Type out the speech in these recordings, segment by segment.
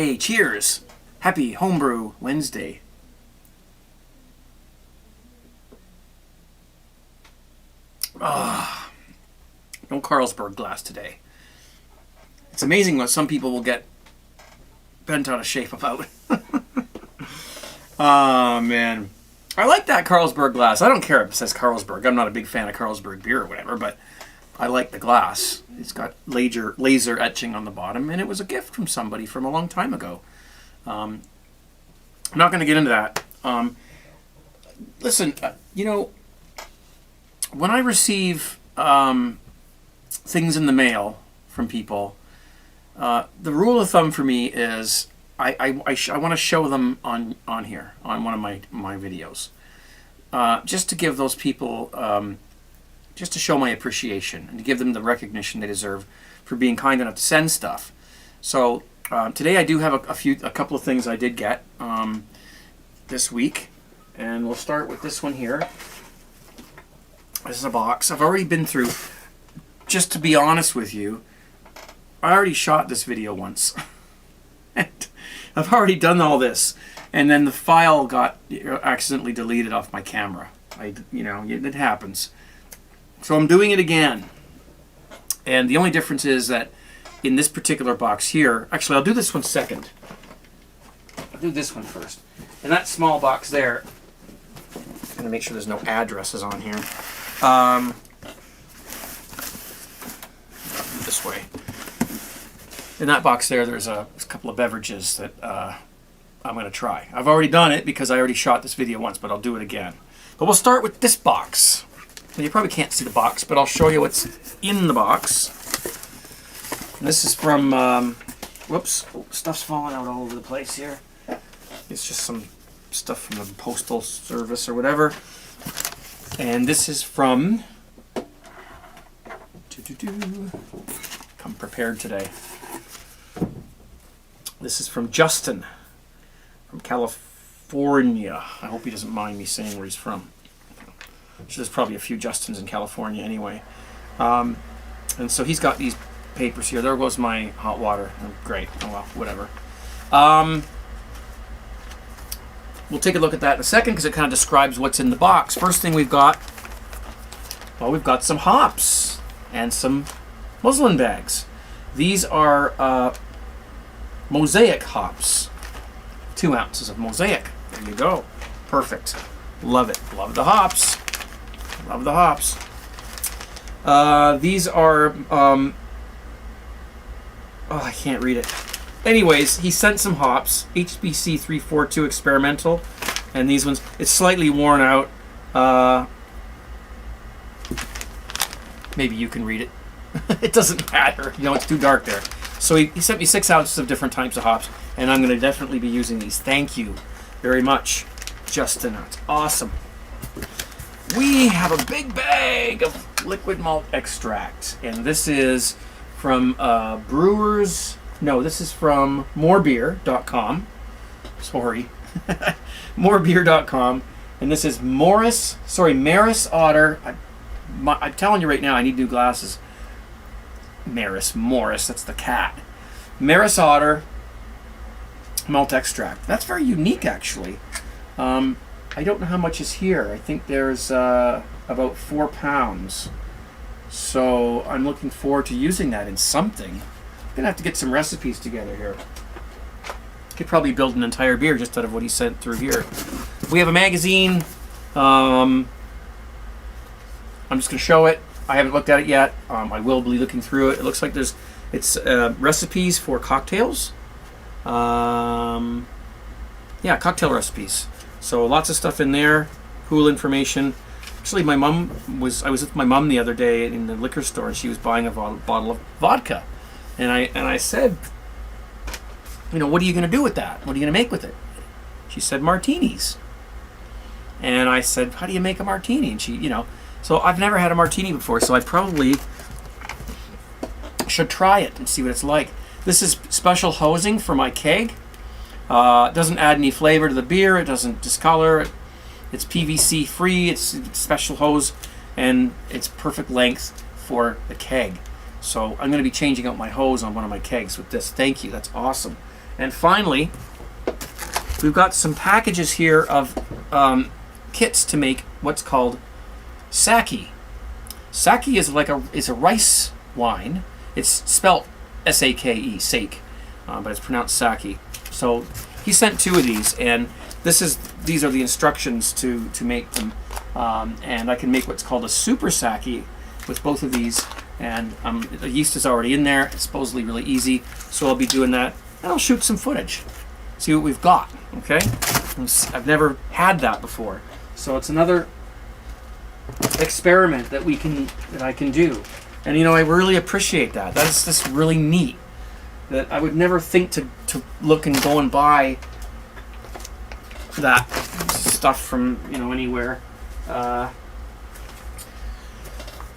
Hey, cheers! Happy Homebrew Wednesday. No Carlsberg glass today. It's amazing what some people will get bent out of shape about. Oh, man. I like that Carlsberg glass. I don't care if it says Carlsberg. I'm not a big fan of Carlsberg beer or whatever, but I like the glass. It's got laser etching on the bottom, and it was a gift from somebody from a long time ago. I'm not going to get into that. Listen, you know, when I receive things in the mail from people, the rule of thumb for me is I want to show them on here, on one of my videos, just to give those people, just to show my appreciation and to give them the recognition they deserve for being kind enough to send stuff. So today I do have a couple of things I did get this week, and we'll start with this one here. This is a box I've already been through. Just to be honest with you, I already shot this video once. And I've already done all this, and then the file got accidentally deleted off my camera. It happens. So I'm doing it again. And the only difference is that in this particular box here, actually I'll do this one second. I'll do this one first. In that small box there, I'm going to make sure there's no addresses on here. This way. In that box there's a couple of beverages that I'm going to try. I've already done it because I already shot this video once, but I'll do it again. But we'll start with this box. You probably can't see the box, but I'll show you what's in the box. And this is from, whoops, stuff's falling out all over the place here. It's just some stuff from the postal service or whatever. And this is from, come prepared today. This is from Justin, from California. I hope he doesn't mind me saying where he's from. So there's probably a few Justins in California anyway. And so he's got these papers here. There goes my hot water. Oh, great. Oh well, whatever. We'll take a look at that in a second because it kind of describes what's in the box. First thing we've got some hops and some muslin bags. These are Mosaic hops. 2 ounces of Mosaic. There you go. Perfect. Love it. Love the hops. Love the hops. These are, I can't read it. Anyways, he sent some hops, HBC 342 experimental, and these ones, it's slightly worn out. Maybe you can read it. It doesn't matter, it's too dark there. So he sent me 6 ounces of different types of hops, and I'm going to definitely be using these. Thank you very much, Justin. That's awesome. We have a big bag of liquid malt extract, and this is from this is from morebeer.com. Sorry. morebeer.com, and this is Maris Otter. I'm telling you right now, I need new glasses. Morris, that's the cat. Maris Otter malt extract. That's very unique, actually. I don't know how much is here. I think there's about 4 pounds. So I'm looking forward to using that in something. I'm going to have to get some recipes together here. Could probably build an entire beer just out of what he sent through here. We have a magazine. I'm just going to show it. I haven't looked at it yet. I will be looking through it. It looks like it's recipes for cocktails. Yeah, cocktail recipes. So lots of stuff in there, cool information. Actually, I was with my mom the other day in the liquor store, and she was buying a bottle of vodka, and I said, what are you going to do with that? What are you going to make with it? She said martinis, and I said, how do you make a martini? And she, so I've never had a martini before, so I probably should try it and see what it's like. This is special hosing for my keg. It doesn't add any flavor to the beer. It doesn't discolor it. It's PVC free. It's special hose, and it's perfect length for the keg. So I'm going to be changing out my hose on one of my kegs with this. Thank you. That's awesome. And finally, we've got some packages here of kits to make what's called sake. Sake is a rice wine. It's spelt S-A-K-E, sake, but it's pronounced sake. So he sent 2 of these, and these are the instructions to make them. And I can make what's called a super sake with both of these. And the yeast is already in there. It's supposedly really easy. So I'll be doing that, and I'll shoot some footage. See what we've got, okay? I've never had that before. So it's another experiment that I can do. And I really appreciate that. That's just really neat. That I would never think to look and go and buy that stuff from anywhere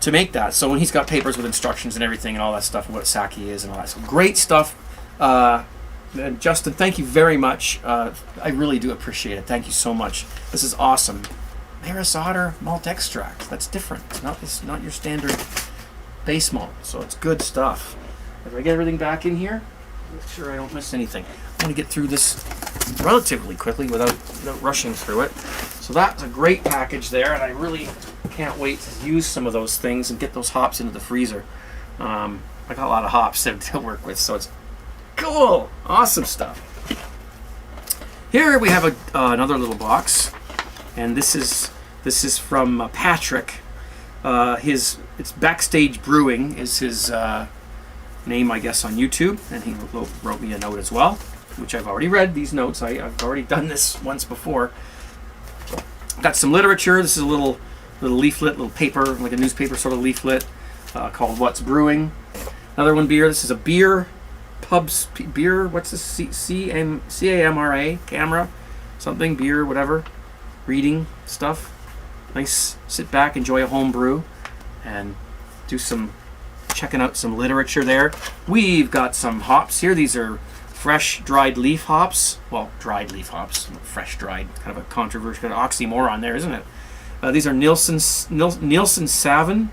to make that. So when he's got papers with instructions and everything and all that stuff and what sake is and all that, so great stuff. And Justin, thank you very much. I really do appreciate it. Thank you so much. This is awesome. Maris Otter malt extract. That's different. It's not your standard base malt. So it's good stuff. If I get everything back in here, make sure I don't miss anything. I want to get through this relatively quickly without rushing through it. So that's a great package there, and I really can't wait to use some of those things and get those hops into the freezer. I got a lot of hops to work with, so it's cool. Awesome stuff. Here we have another little box, and this is from Patrick. It's Backstage Brewing is his name, I guess, on YouTube, and he wrote me a note as well, which I've already read. These notes, I've already done this once before. Got some literature. This is a little leaflet, little paper, like a newspaper sort of leaflet, called What's Brewing. Another one, beer. This is a beer pubs beer. What's this? C-A-M-R-A camera, something beer, whatever. Reading stuff. Nice. Sit back, enjoy a home brew, and do some checking out some literature there. We've got some hops here. These are fresh dried leaf hops. Well, dried leaf hops, fresh dried. Kind of a controversial oxymoron there, isn't it? These are Nielsen Sauvin,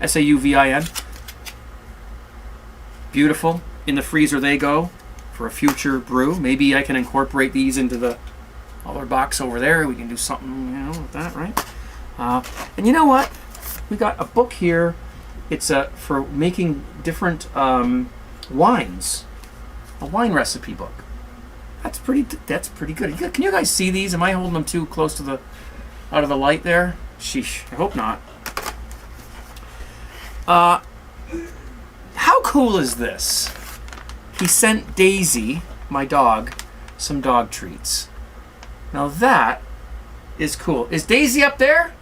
S-A-U-V-I-N. Beautiful. In the freezer they go for a future brew. Maybe I can incorporate these into the other box over there. We can do something, with that, right? And you know what? We got a book here. It's for making different wines. A wine recipe book. That's pretty good. Can you guys see these? Am I holding them too close to out of the light there? Sheesh. I hope not. How cool is this? He sent Daisy, my dog, some dog treats. Now that is cool. Is Daisy up there?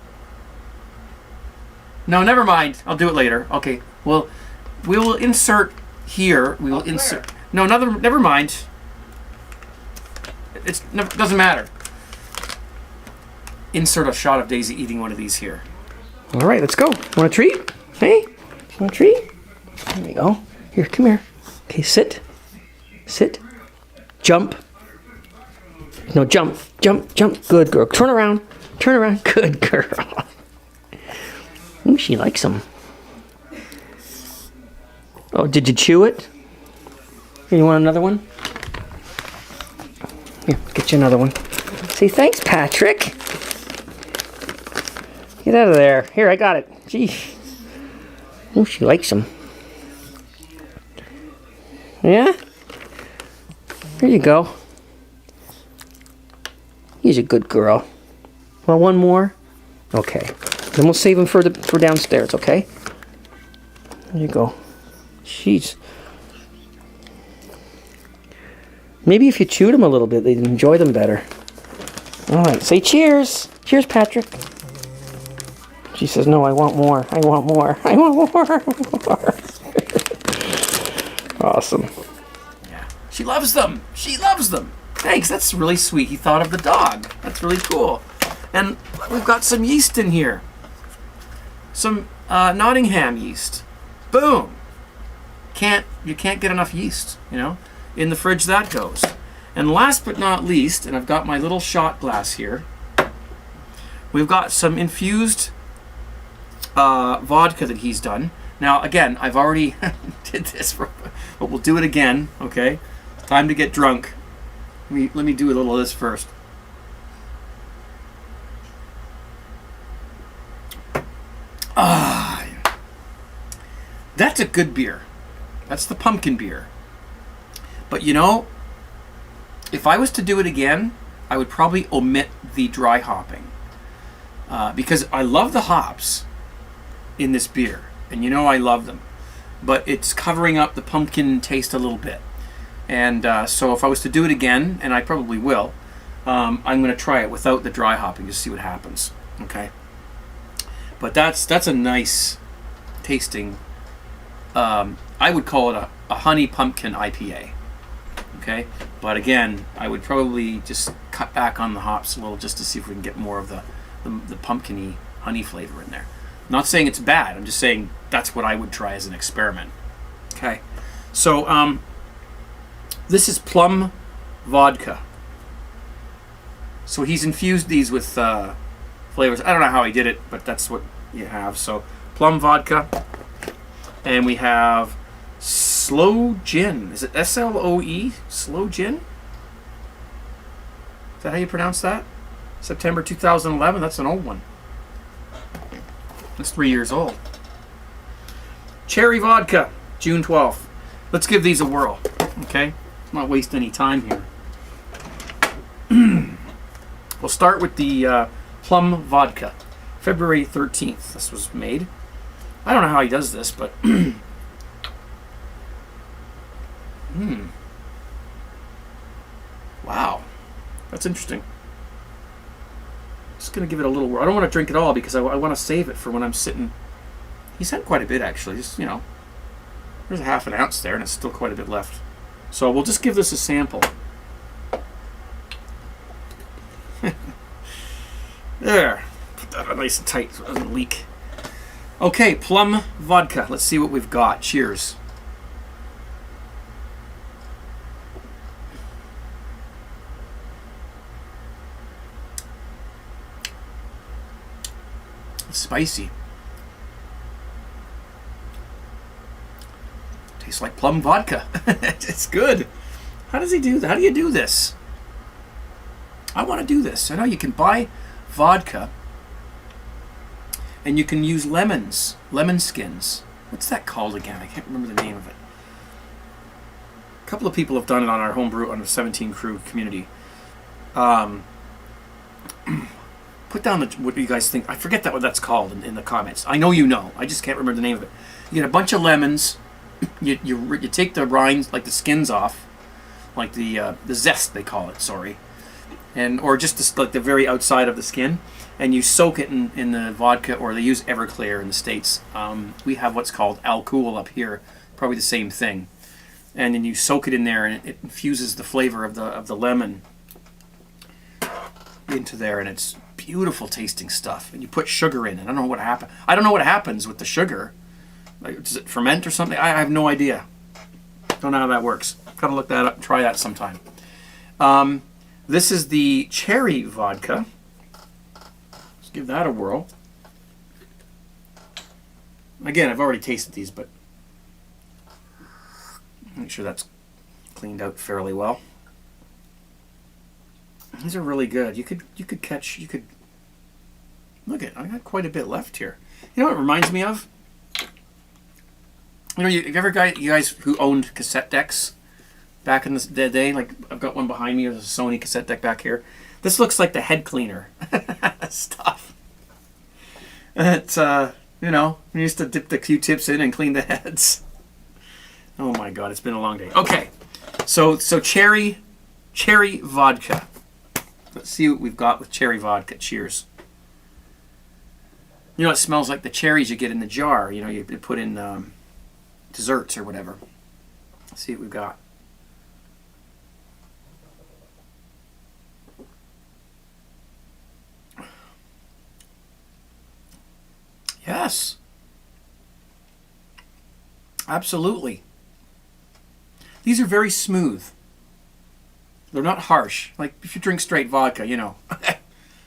No, never mind. I'll do it later. Okay. Well, we will insert here. We will insert. No, never mind. It doesn't matter. Insert a shot of Daisy eating one of these here. All right, let's go. Want a treat? Hey, want a treat? There we go. Here, come here. Okay, sit. Sit. Jump. No, jump. Jump. Jump. Good girl. Turn around. Turn around. Good girl. Ooh, she likes them. Oh, did you chew it? Here, you want another one? Here, get you another one. Say thanks, Patrick. Get out of there. Here, I got it. Gee. Oh, she likes them. Yeah? Here you go. He's a good girl. Well, one more? Okay. Then we'll save them for downstairs, okay? There you go. Jeez. Maybe if you chewed them a little bit, they'd enjoy them better. All right, say cheers. Cheers, Patrick. She says, no, I want more. I want more. I want more. Awesome. Yeah. She loves them. She loves them. Thanks. That's really sweet. He thought of the dog. That's really cool. And we've got some yeast in here. Some Nottingham yeast. Boom. You can't get enough yeast, In the fridge that goes. And last but not least, and I've got my little shot glass here, we've got some infused vodka that he's done. Now, again, I've already did this, but we'll do it again. Okay, time to get drunk. Let me do a little of this first. Ah, that's a good beer. That's the pumpkin beer. But you know, if I was to do it again, I would probably omit the dry hopping. Because I love the hops in this beer. And you know I love them. But it's covering up the pumpkin taste a little bit. And so if I was to do it again, and I probably will, I'm going to try it without the dry hopping to see what happens. Okay? But that's a nice tasting, I would call it a honey pumpkin IPA. Okay? But again, I would probably just cut back on the hops a little just to see if we can get more of the pumpkin-y honey flavor in there. I'm not saying it's bad. I'm just saying that's what I would try as an experiment. Okay. So this is plum vodka. So he's infused these with flavors. I don't know how he did it, but that's what you have. So plum vodka. And we have sloe gin. Is it SLOE? Sloe gin? Is that how you pronounce that? September 2011. That's an old one. That's 3 years old. Cherry vodka, June 12th. Let's give these a whirl. Okay? Let's not waste any time here. We'll start with the plum vodka. February 13th. This was made. I don't know how he does this, but wow. That's interesting. Just going to give it a little whirl. I don't want to drink it all because I want to save it for when I'm sitting. He's had quite a bit, actually. Just, you know, there's a half an ounce there, and it's still quite a bit left. So we'll just give this a sample. There. Put that on nice and tight so it doesn't leak. Okay, plum vodka. Let's see what we've got. Cheers. It's spicy. Tastes like plum vodka. It's good. How does he do that? How do you do this? I want to do this. I know you can buy vodka and you can use lemons, lemon skins. What's that called again? I can't remember the name of it. A couple of people have done it on our homebrew, on the 17 Crew community. Put down what you guys think. I forget what that's called in the comments. I know you know. I just can't remember the name of it. You get a bunch of lemons. You take the rinds, like the skins off, like the zest they call it. Sorry, or just like the very outside of the skin, and you soak it in the vodka, or they use Everclear in the States. We have what's called Alcool up here, probably the same thing, and then you soak it in there, and it infuses the flavor of the lemon into there, and it's beautiful tasting stuff. And you put sugar in it. I don't know what happens. I don't know what happens with the sugar. Like, does it ferment or something? I have no idea. Don't know how that works. Gotta look that up. Try that sometime. This is the cherry vodka. Let's give that a whirl. Again, I've already tasted these, but make sure that's cleaned out fairly well. These are really good. You could look at. I got quite a bit left here. You know what it reminds me of? You know, you guys who owned cassette decks back in the day, like I've got one behind me. There's a Sony cassette deck back here. This looks like the head cleaner stuff. It's you know, we used to dip the Q-tips in and clean the heads. Oh my God, it's been a long day. Okay, so cherry vodka. Let's see what we've got with cherry vodka. Cheers. You know, it smells like the cherries you get in the jar. You know, you put in desserts or whatever. Let's see what we've got. Yes. Absolutely. These are very smooth. They're not harsh. Like if you drink straight vodka, you know,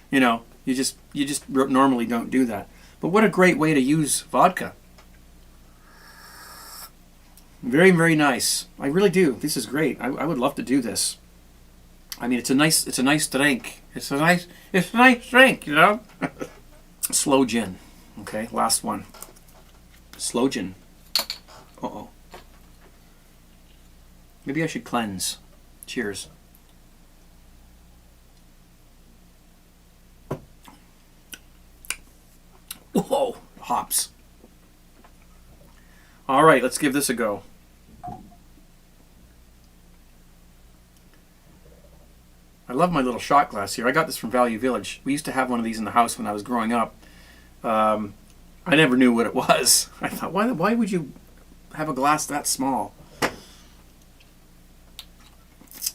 you just normally don't do that. But what a great way to use vodka. Very, very nice. I really do. This is great. I would love to do this. I mean, it's a nice drink. It's a nice drink, you know? Slow gin. Okay, last one. Slow gin. Uh-oh. Maybe I should cleanse. Cheers. Whoa, hops. All right, let's give this a go. I love my little shot glass here. I got this from Value Village. We used to have one of these in the house when I was growing up. I never knew what it was. I thought, why would you have a glass that small?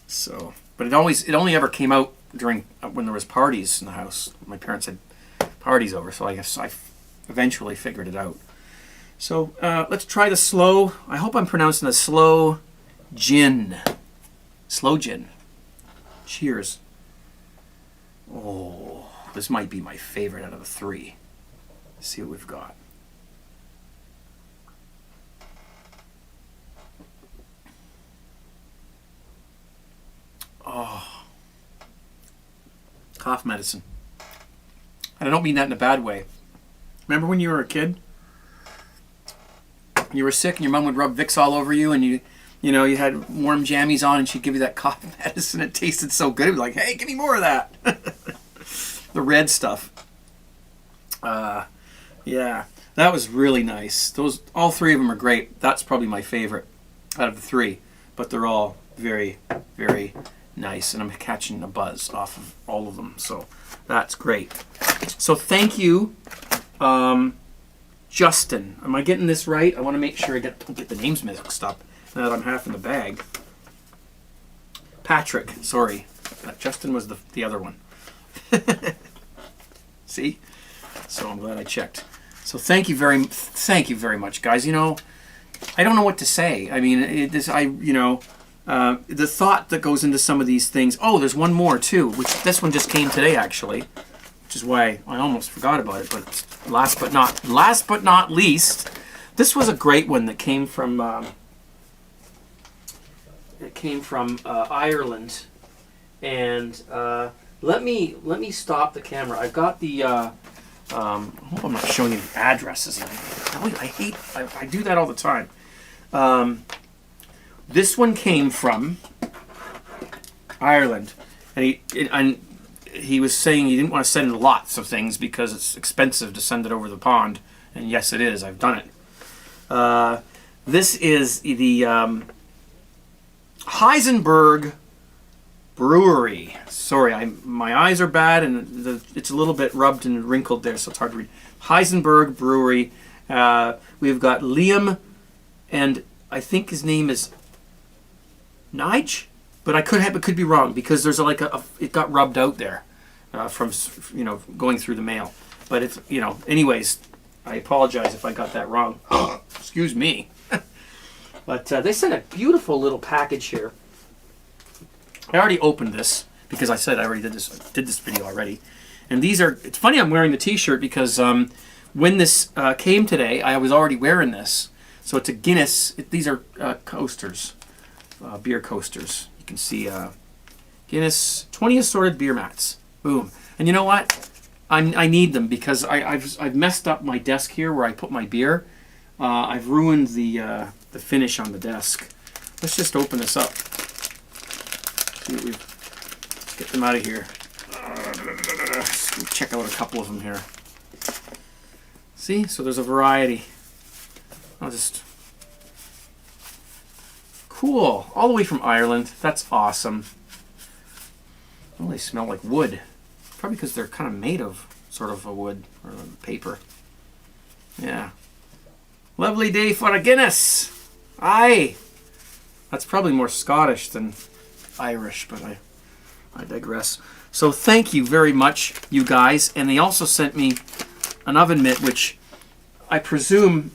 So, but it only ever came out during when there was parties in the house. My parents had parties over, so I guess I eventually figured it out. So let's try the slow. I hope I'm pronouncing the slow gin. Slow gin. Cheers. Oh, this might be my favorite out of the three. Let's see what we've got. Oh, cough medicine. And I don't mean that in a bad way. Remember when you were a kid? You were sick and your mom would rub Vicks all over you and you had warm jammies on and she'd give you that cough medicine. It tasted so good. It was like, hey, give me more of that. The red stuff. Yeah, that was really nice. All three of them are great. That's probably my favorite out of the three. But they're all very, very nice. And I'm catching a buzz off of all of them. So that's great. So thank you, Justin. Am I getting this right? I want to make sure I don't get the names mixed up now that I'm half in the bag. Patrick, sorry. Justin was the other one. See? So I'm glad I checked. So thank you very much, guys. You know, I don't know what to say. I mean, the thought that goes into some of these things. Oh, there's one more too, which this one just came today actually, which is why I almost forgot about it. But last but not least, this was a great one that came from Ireland, and let me stop the camera. I've got the. I hope I'm not showing you the addresses. I do that all the time. This one came from Ireland, and he was saying he didn't want to send lots of things because it's expensive to send it over the pond. And yes, it is. I've done it. This is the Heisenberg Brewery. Sorry, my eyes are bad and it's a little bit rubbed and wrinkled there, so it's hard to read. Heisenberg Brewery. We've got Liam, and I think his name is Nige, but it could be wrong because there's it got rubbed out there from going through the mail. But if anyways, I apologize if I got that wrong. Excuse me. But they sent a beautiful little package here. I already opened this because I said I already did this video already. And it's funny I'm wearing the t-shirt because when this came today, I was already wearing this. So it's a Guinness. These are coasters, beer coasters. You can see Guinness 20 assorted beer mats. Boom. And you know what? I need them because I've messed up my desk here where I put my beer. I've ruined the finish on the desk. Let's just open this up. Let's get them out of here. Check out a couple of them here. See? So there's a variety. Cool. All the way from Ireland. That's awesome. Oh, they smell like wood. Probably because they're kind of made of sort of a wood or paper. Yeah. Lovely day for a Guinness. Aye. That's probably more Scottish than Irish, but I digress. So thank you very much, you guys. And they also sent me an oven mitt, which I presume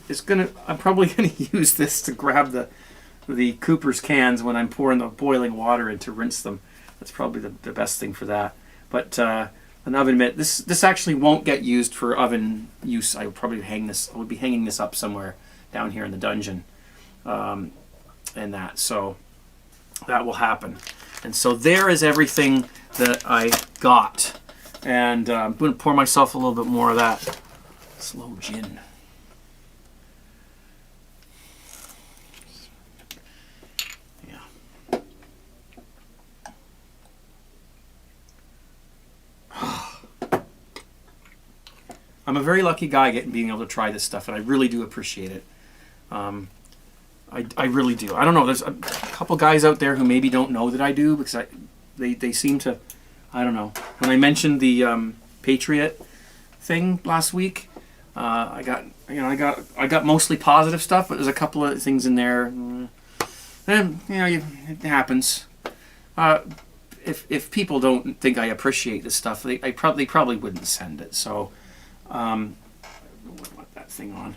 I'm probably gonna use this to grab the Cooper's cans when I'm pouring the boiling water in to rinse them. That's probably the best thing for that. But an oven mitt. This actually won't get used for oven use. I would probably I would be hanging this up somewhere down here in the dungeon. and that. So that will happen. And so there is everything that I got. And I'm going to pour myself a little bit more of that slow gin. Yeah. I'm a very lucky guy being able to try this stuff, and I really do appreciate it. I really do. I don't know. There's a couple guys out there who maybe don't know that I do, because they seem to. I don't know. When I mentioned the Patriot thing last week, I got mostly positive stuff, but there's a couple of things in there. And it happens. If people don't think I appreciate this stuff, they probably wouldn't send it. So, I want that thing on.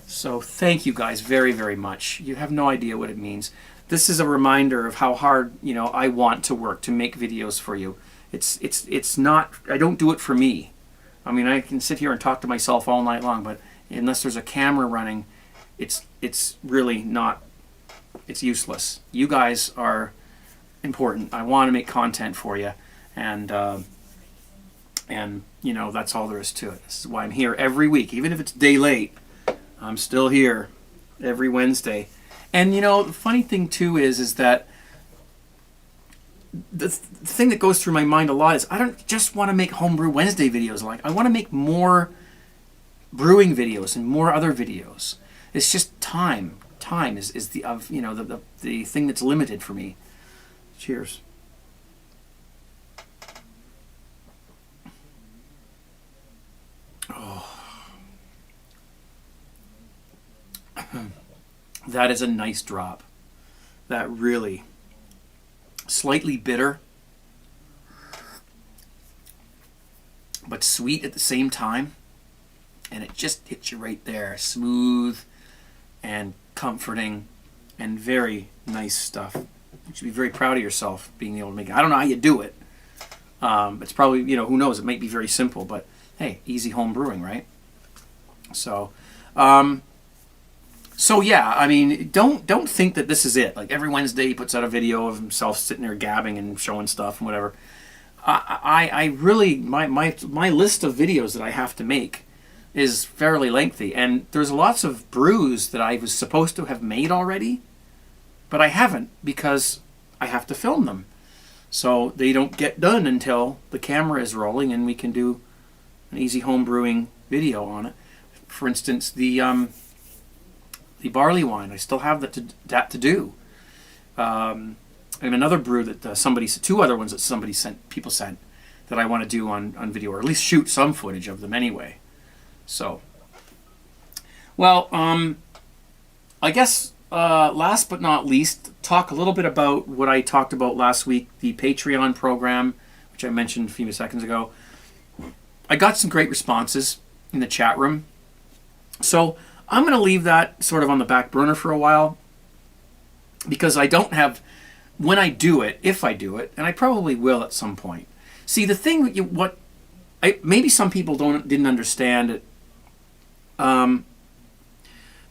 So thank you guys very, very much. You have no idea what it means. This is a reminder of how hard I want to work to make videos for you. It's not. I don't do it for me. I mean, I can sit here and talk to myself all night long, but unless there's a camera running, it's really not. It's useless. You guys are important. I want to make content for you, and that's all there is to it. This is why I'm here every week, even if it's a day late. I'm still here every Wednesday. And the funny thing too is that the thing that goes through my mind a lot is I don't just want to make Homebrew Wednesday videos. I want to make more brewing videos and more other videos. It's just time. Time is the thing that's limited for me. Cheers. Oh. That is a nice drop. That really slightly bitter, but sweet at the same time, and it just hits you right there. Smooth and comforting and very nice stuff. You should be very proud of yourself being able to make it. I don't know how you do it. It's probably, who knows, it might be very simple, but hey, easy home brewing, right? So yeah, I mean, don't think that this is it. Like every Wednesday he puts out a video of himself sitting there gabbing and showing stuff and whatever. I really, my list of videos that I have to make is fairly lengthy, and there's lots of brews that I was supposed to have made already, but I haven't because I have to film them. So they don't get done until the camera is rolling and we can do an easy home brewing video on it. For instance, the barley wine, I still have that to do. And another brew that two other ones that people sent that I want to do on video, or at least shoot some footage of them anyway. So, well, I guess last but not least, talk a little bit about what I talked about last week, the Patreon program, which I mentioned a few seconds ago. I got some great responses in the chat room. So I'm going to leave that sort of on the back burner for a while, because I don't have, when I do it, if I do it, and I probably will at some point. See, the thing, maybe some people didn't understand it.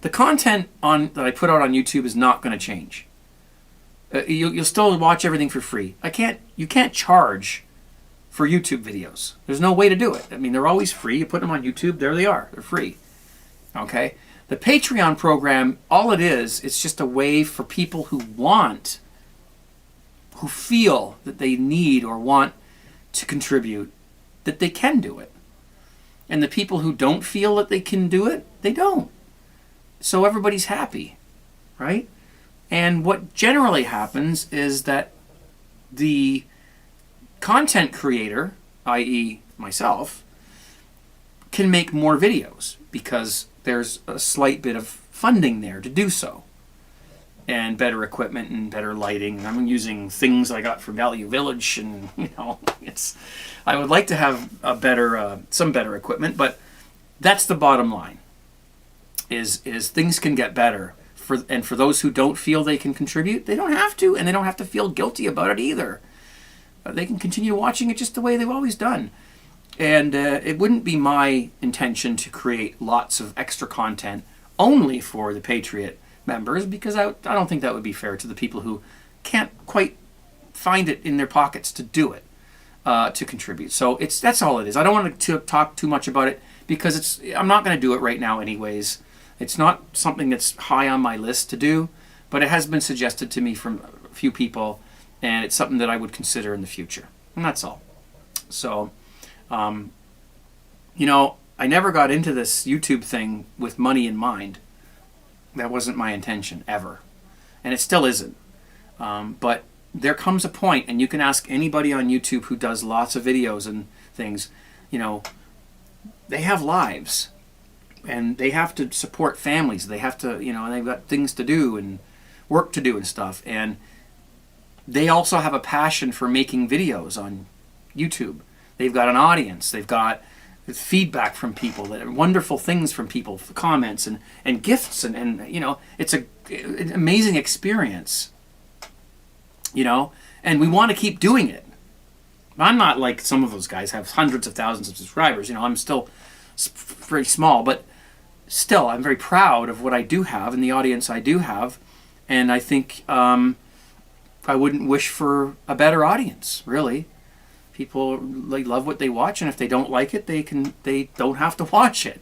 The content that I put out on YouTube is not going to change. You'll still watch everything for free. You can't charge for YouTube videos. There's no way to do it. I mean, they're always free. You put them on YouTube, there they are. They're free. Okay? The Patreon program, all it is, it's just a way for people who feel that they need or want to contribute, that they can do it. And the people who don't feel that they can do it, they don't. So everybody's happy, right? And what generally happens is that the content creator, i.e. myself, can make more videos because there's a slight bit of funding there to do so. And better equipment and better lighting. I'm using things I got from Value Village, and I would like to have some better equipment, but that's the bottom line. Is things can get better for those who don't feel they can contribute, they don't have to, and they don't have to feel guilty about it either. They can continue watching it just the way they've always done. And it wouldn't be my intention to create lots of extra content only for the members, because I don't think that would be fair to the people who can't quite find it in their pockets to do it, to contribute. So that's all it is. I don't want to talk too much about it because I'm not going to do it right now anyways. It's not something that's high on my list to do, but it has been suggested to me from a few people, and it's something that I would consider in the future. And that's all. So, I never got into this YouTube thing with money in mind. That wasn't my intention, ever. And it still isn't. But there comes a point, and you can ask anybody on YouTube who does lots of videos and things, they have lives. And they have to support families. They have to, they've got things to do and work to do and stuff. And they also have a passion for making videos on YouTube. They've got an audience. They've got feedback from people, that are wonderful things from people, comments and gifts. And it's an amazing experience. And we want to keep doing it. I'm not like some of those guys have hundreds of thousands of subscribers. I'm still very small, but still, I'm very proud of what I do have and the audience I do have, and I think I wouldn't wish for a better audience. Really, people love what they watch, and if they don't like it, they don't have to watch it.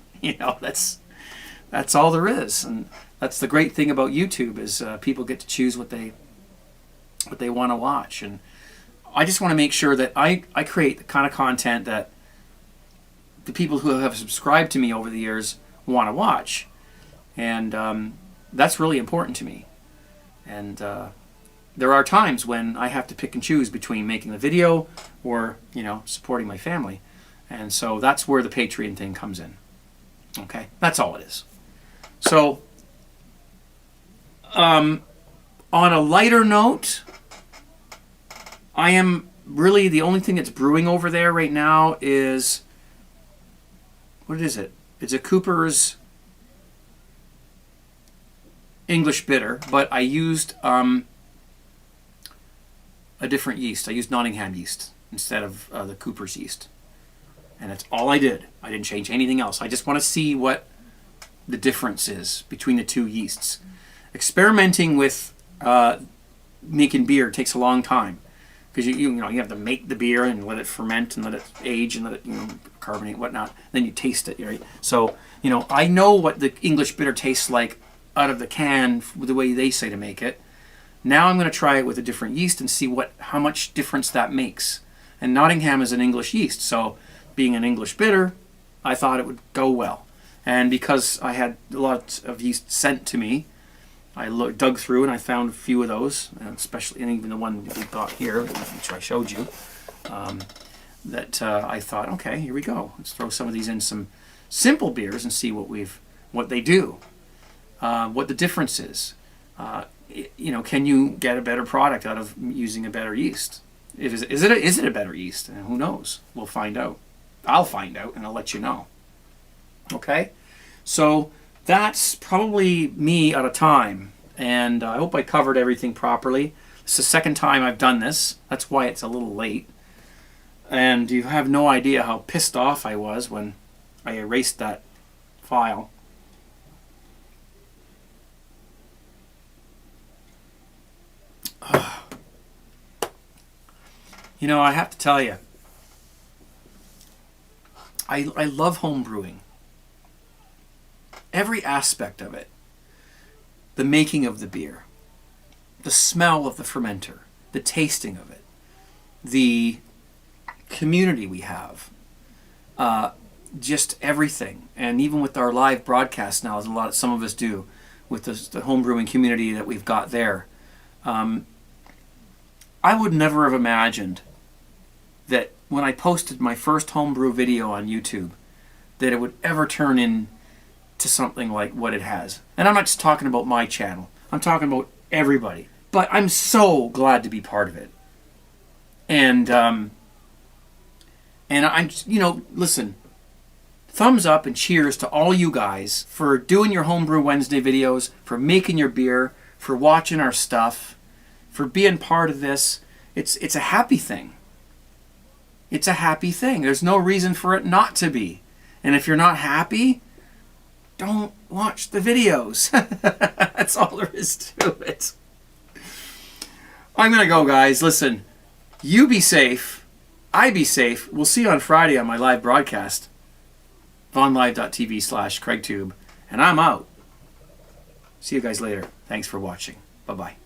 That's all there is, and that's the great thing about YouTube is people get to choose what they want to watch, and I just want to make sure that I create the kind of content that the people who have subscribed to me over the years want to watch, and that's really important to me. And there are times when I have to pick and choose between making the video or supporting my family, and so that's where the Patreon thing comes in. Okay, that's all it is. So on a lighter note, I am really the only thing that's brewing over there right now is, what is it? It's a Cooper's English bitter, but I used a different yeast. I used Nottingham yeast instead of the Cooper's yeast. And that's all I did. I didn't change anything else. I just want to see what the difference is between the two yeasts. Experimenting with making beer takes a long time, because you have to make the beer and let it ferment and let it age and let it carbonate and whatnot. Then you taste it, right? So I know what the English bitter tastes like out of the can, the way they say to make it. Now I'm going to try it with a different yeast and see how much difference that makes. And Nottingham is an English yeast, so being an English bitter, I thought it would go well. And because I had a lot of yeast sent to me, I dug through and I found a few of those, especially, and even the one we got here, which I showed you, that I thought, okay, here we go. Let's throw some of these in some simple beers and see what they do, what the difference is. Can you get a better product out of using a better yeast? Is it a better yeast? And who knows? We'll find out. I'll find out and I'll let you know. Okay, so that's probably me out of time, and I hope I covered everything properly. It's the second time I've done this. That's why it's a little late. And you have no idea how pissed off I was when I erased that file. I have to tell you, I love home brewing. Every aspect of it. The making of the beer, the smell of the fermenter, the tasting of it, the community we have, just everything. And even with our live broadcast now, as some of us do, with the home brewing community that we've got there, I would never have imagined that when I posted my first homebrew video on YouTube, that it would ever turn into something like what it has. And I'm not just talking about my channel. I'm talking about everybody. But I'm so glad to be part of it. And I'm, listen, thumbs up and cheers to all you guys for doing your Homebrew Wednesday videos, for making your beer, for watching our stuff, for being part of this. It's a happy thing. It's a happy thing. There's no reason for it not to be. And if you're not happy, don't watch the videos. That's all there is to it. I'm going to go, guys. Listen, you be safe. I be safe. We'll see you on Friday on my live broadcast. vonlive.tv/CraigTube. And I'm out. See you guys later. Thanks for watching. Bye-bye.